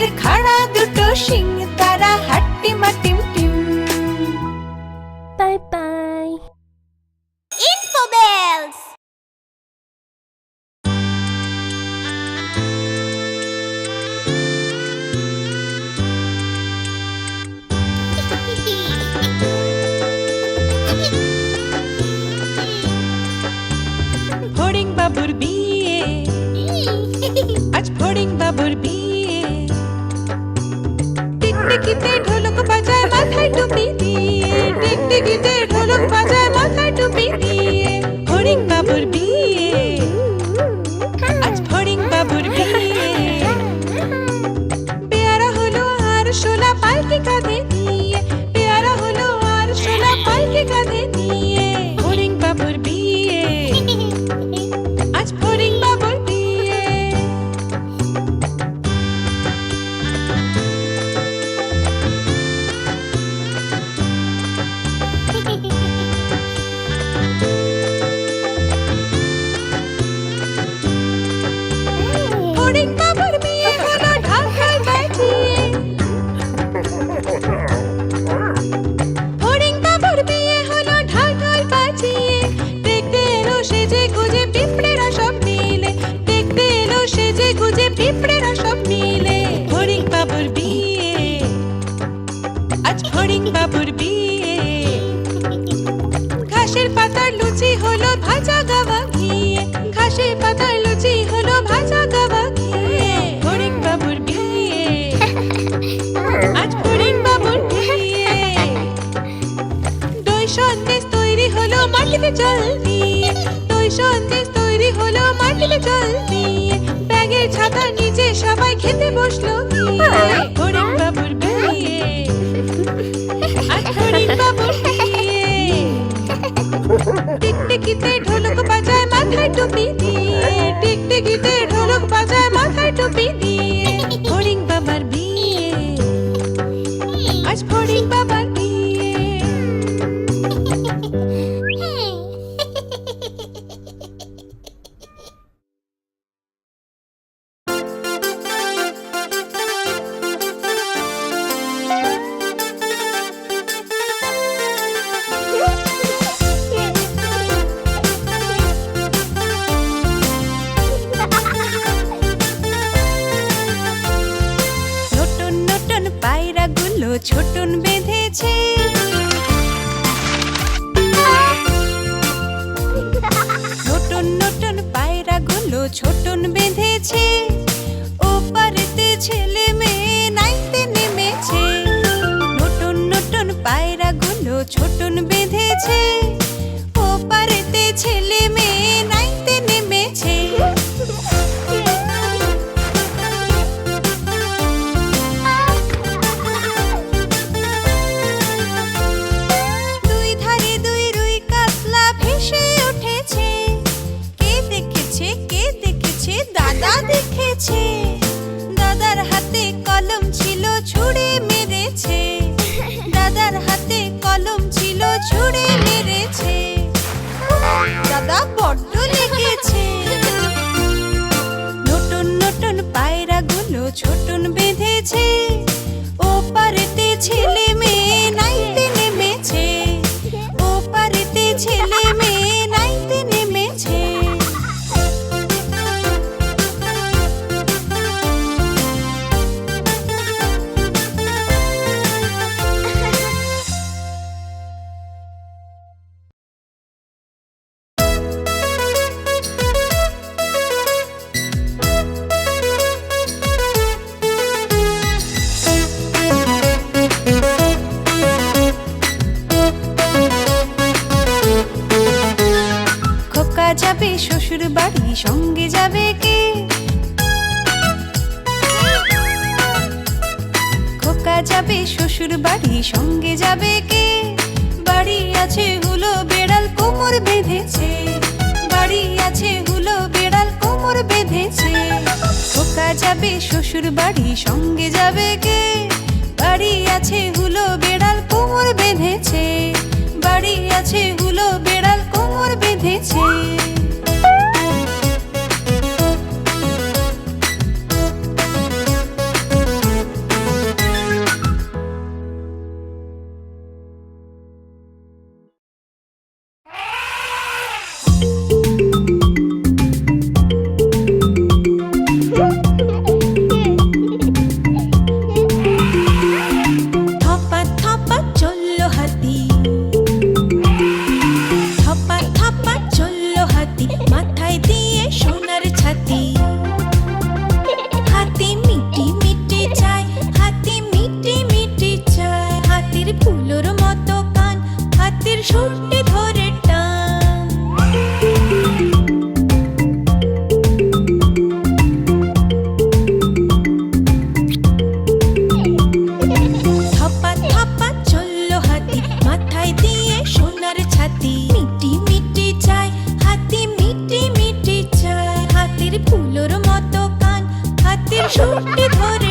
তাদের খাড়া দুটো শিং, তারা হাট্টিমা টিম টিম। Bye bye. ইনফোবেলস। ফড়িং বাবুর বিয়ে, আজ ফড়িং বাবুর বিয়ে। টিকটিকিতে ঢোলক বাজায় মাথায় টুপি দিয়ে, টিকটিকিতে ঢোলক বাজায় মাথায় টুপি দিয়ে। ফড়িং বাবুর বিয়ে, আজ ফড়িং বাবুর বিয়ে। পেয়ারা হলো আর শোলা পালকি কাঁধে নিয়ে, পেয়ারা হলো আর শোলা পালকি কাঁধে নিয়ে। ফড়িং বাবুর বিয়ে, আজ ফড়িং বাবুর বিয়ে। ফড়িং বাবুর বিয়ে হলো ঢাক ঢাক বাজিয়ে। ফড়িং বাবুর বিয়ে হলো ঢাক ঢাক বাজিয়ে। দেখতে এলো সেজে গুজে পিঁপড়েরা সব মিলে, দেখতে এলো সেজে গুজে পিঁপড়েরা সব মিলে। ফড়িং বাবুর বিয়ে, আজ ফড়িং বাবুর বিয়ে। ঘাসের পাতার লুচি হলো ভাজা গাওয়া ঘিয়ে, ঘাসের পাতার লুচি হলো ভাজা গাওয়া ঘিয়ে। ফড়িং বাবুর বিয়ে, আজ ফড়িং বাবুর বিয়ে। দই সন্দেশ তৈরি হলো মাটিতে জল দিয়ে, দই সন্দেশ তৈরি হলো মাটিতে জল দিয়ে। ব্যাগের ছাতার নিচে সবাই খেতে বসলো গিয়ে। ফড়িং বাবুর বিয়ে, আজ ফড়িং বাবুর বিয়ে। টিকটিকিতে ঢোলক বাজায় মাথায় টুপি দিয়ে, টিকটিকিতে ঢোলক বাজায় মাথায় টুপি দিয়ে। ফড়িং বাবার বিয়ে, আজ ফড়িং বাবার বিয়ে। নতুন নতুন পায়রাগুলো ছোটন বেঁধেছে, নতুন নতুন পায়রাগুলো ছোটন বেঁধেছে। ওপারেতে ছেলে মেয়ে নাইতে নেমেছে, নতুন নতুন পায়রাগুলো ছোটন বেঁধেছে। ওপারেতে ছেলে মেয়ে নাইতে নেমেছে। দুই ধারে দুই রুই কাতলা ভেসে উঠেছে। কে দেখেছে, কে দেখেছে? দাদা দেখেছে। দাদার হাতে কলম ছিল, ছুঁড়ে মেরেছে। দাদার হাতে কলম ছিল, ছুঁড়ে মেরেছে। দাদা বড্ড লেগেছে। নতুন নতুন পায়রাগুলো ছোটন বেঁধেছে। ওপারেতে ছেলে মেয়ে নাইতে নেমেছে, ওপারেতে ছেলে মেয়ে নাইতে নেমেছে। খোকা যাবে শ্বশুর বাড়ি, সঙ্গে যাবে কে? খোকা যাবে শ্বশুর বাড়ি, সঙ্গে যাবে কে? বাড়ি আছে হুলো বেড়াল কোমর বেঁধেছে, বাড়ি আছে হুলো বেড়াল কোমর বেঁধেছে। খোকা যাবে শ্বশুর বাড়ি, সঙ্গে যাবে কে? বাড়ি আছে হুলো বেড়াল কোমর বেঁধেছে, বাড়ি আছে হুলো বেড়াল কোমর বেঁধেছে। হরে